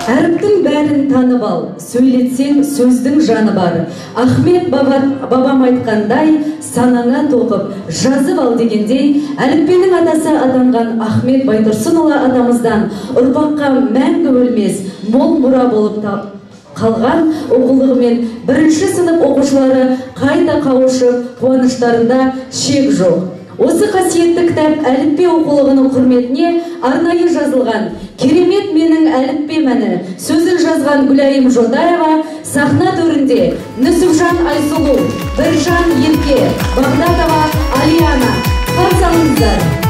Әріптің бәрін танып ал, сөйлетсең сөздің жаны бар. Ахмет бабам айтқандай, санаңа тоқып, жазып ал дегендей, әліппенің атасы атанған Ахмет Байтұрсынұлы атамыздан ұрпаққа мәңгі өлмес, мол мұра болып қалған оқулығымен бірінші сынып оқушылары қайта қауышып, қуаныштарында шек жоқ. Осы қасиетті кітап әліппе оқулығының құрметіне арнайы жазылған. Керемет менің әліппем әні сөзін жазған Гүлайым Жотаева, сахна төрінде Нүсіпжан Айсұлу, Біржан Ерке, Бағдатова Алияна. Қарсы алыңыздар.